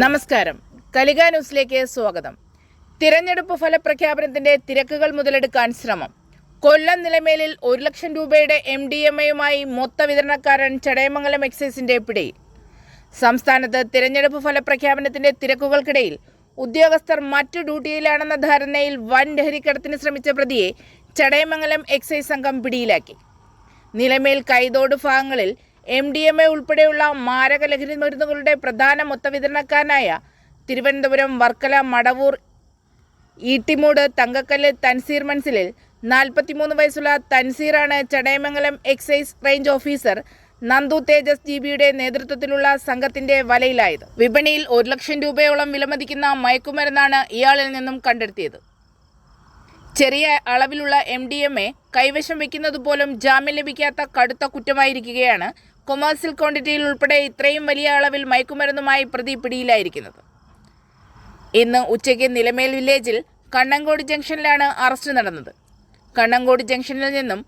നമസ്കാരം. കലിക ന്യൂസിലേക്ക് സ്വാഗതം. തിരഞ്ഞെടുപ്പ് ഫലപ്രഖ്യാപനത്തിന്റെ തിരക്കുകൾ മുതലെടുക്കാൻ ശ്രമം. കൊല്ലം നിലമേലിൽ 1 ലക്ഷം രൂപയുടെ MDMA-യുമായി മൊത്ത വിതരണക്കാരൻ ചടയമംഗലം എക്സൈസിന്റെ പിടിയിൽ. സംസ്ഥാനത്ത് തിരഞ്ഞെടുപ്പ് ഫലപ്രഖ്യാപനത്തിന്റെ തിരക്കുകൾക്കിടയിൽ ഉദ്യോഗസ്ഥർ മറ്റു ഡ്യൂട്ടിയിലാണെന്ന ധാരണയിൽ വൻ ലഹരിക്കടത്തിന് ശ്രമിച്ച പ്രതിയെ ചടയമംഗലം എക്സൈസ് സംഘം പിടിയിലാക്കി. നിലമേൽ കൈതോട് ഭാഗങ്ങളിൽ MDMA ഉൾപ്പെടെയുള്ള മാരക ലഹരി മരുന്നുകളുടെ പ്രധാന മൊത്ത വിതരണക്കാരനായ തിരുവനന്തപുരം വർക്കല മടവൂർ ഈട്ടിമൂട് തങ്കക്കല്ല് തൻസീർ മൻസിലിൽ 43 വയസ്സുള്ള തൻസീറാണ് Chadayamangalam excise range officer Nandu Thejas GBയുടെ നേതൃത്വത്തിലുള്ള സംഘത്തിന്റെ വലയിലായത്. വിപണിയിൽ 1 ലക്ഷം രൂപയോളം വിലമതിക്കുന്ന മയക്കുമരുന്നാണ് ഇയാളിൽ നിന്നും കണ്ടെത്തിയത്. ചെറിയ അളവിലുള്ള MDMA കൈവശം വയ്ക്കുന്നത് പോലും ജാമ്യം ലഭിക്കാത്ത കടുത്ത കുറ്റമായിരിക്കുകയാണ് കൊമേഴ്സ്യൽ ക്വാണ്ടിറ്റിയിൽ ഉൾപ്പെടെ ഇത്രയും വലിയ അളവിൽ മയക്കുമരുന്നുമായി പ്രതി പിടിയിലായിരിക്കുന്നത്. ഇന്ന് ഉച്ചയ്ക്ക് നിലമേൽ വില്ലേജിൽ കണ്ണങ്കോട് ജംഗ്ഷനിലാണ് അറസ്റ്റ് നടന്നത്. കണ്ണങ്കോട് ജംഗ്ഷനിൽ നിന്നും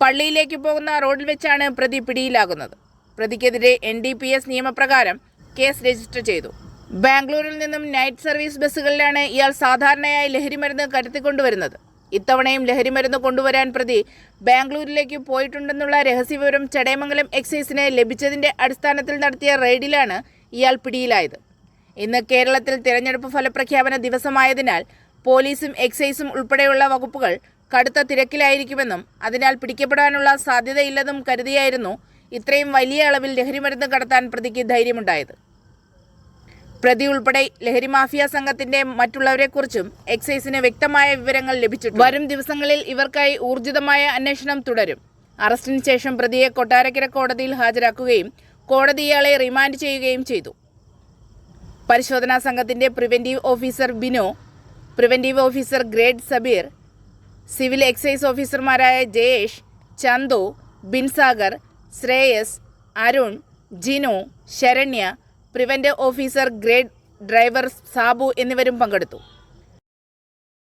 പള്ളിയിലേക്ക് പോകുന്ന റോഡിൽ വെച്ചാണ് പ്രതി പിടിയിലാകുന്നത്. പ്രതിക്കെതിരെ NDPS നിയമപ്രകാരം കേസ് രജിസ്റ്റർ ചെയ്തു. ബാംഗ്ലൂരിൽ നിന്നും നൈറ്റ് സർവീസ് ബസ്സുകളിലാണ് ഇയാൾ സാധാരണയായി ലഹരിമരുന്ന് കടത്തിക്കൊണ്ടുവരുന്നത്. ഇത്തവണയും ലഹരിമരുന്ന് കൊണ്ടുവരാൻ പ്രതി ബാംഗ്ലൂരിലേക്ക് പോയിട്ടുണ്ടെന്നുള്ള രഹസ്യവിവരം ചടയമംഗലം എക്സൈസിന് ലഭിച്ചതിന്റെ അടിസ്ഥാനത്തിൽ നടത്തിയ റെയ്ഡിലാണ് ഇയാൾ പിടിയിലായത്. ഇന്ന് കേരളത്തിൽ തിരഞ്ഞെടുപ്പ് ഫലപ്രഖ്യാപന ദിവസമായതിനാൽ പോലീസും എക്സൈസും ഉൾപ്പെടെയുള്ള വകുപ്പുകൾ കടുത്ത തിരക്കിലായിരിക്കുമെന്നും അതിനാൽ പിടിക്കപ്പെടാനുള്ള സാധ്യതയില്ലെന്നും കരുതിയായിരുന്നു ഇത്രയും വലിയ അളവിൽ ലഹരിമരുന്ന് കടത്താൻ പ്രതിക്ക് ധൈര്യമുണ്ടായത്. പ്രതി ഉൾപ്പെടെ ലഹരി മാഫിയ സംഘത്തിന്റെ മറ്റുള്ളവരെക്കുറിച്ചും എക്സൈസിന് വ്യക്തമായ വിവരങ്ങൾ ലഭിച്ചിട്ടുണ്ട്. വരും ദിവസങ്ങളിൽ ഇവർക്കായി ഊർജിതമായ അന്വേഷണം തുടരും. അറസ്റ്റിന് ശേഷം പ്രതിയെ കൊട്ടാരക്കര കോടതിയിൽ ഹാജരാക്കുകയും കോടതി ഇയാളെ റിമാൻഡ് ചെയ്യുകയും ചെയ്തു. പരിശോധനാ സംഘത്തിന്റെ preventive officer Bino, preventive officer grade Sabeer, civil excise ഓഫീസർമാരായ Jayesh, Chandu, Binsagar, Shreyas, Arun, Jinu, Saranya, prevent officer grade driver Sabu എന്നിവരും പങ്കെടുത്തു.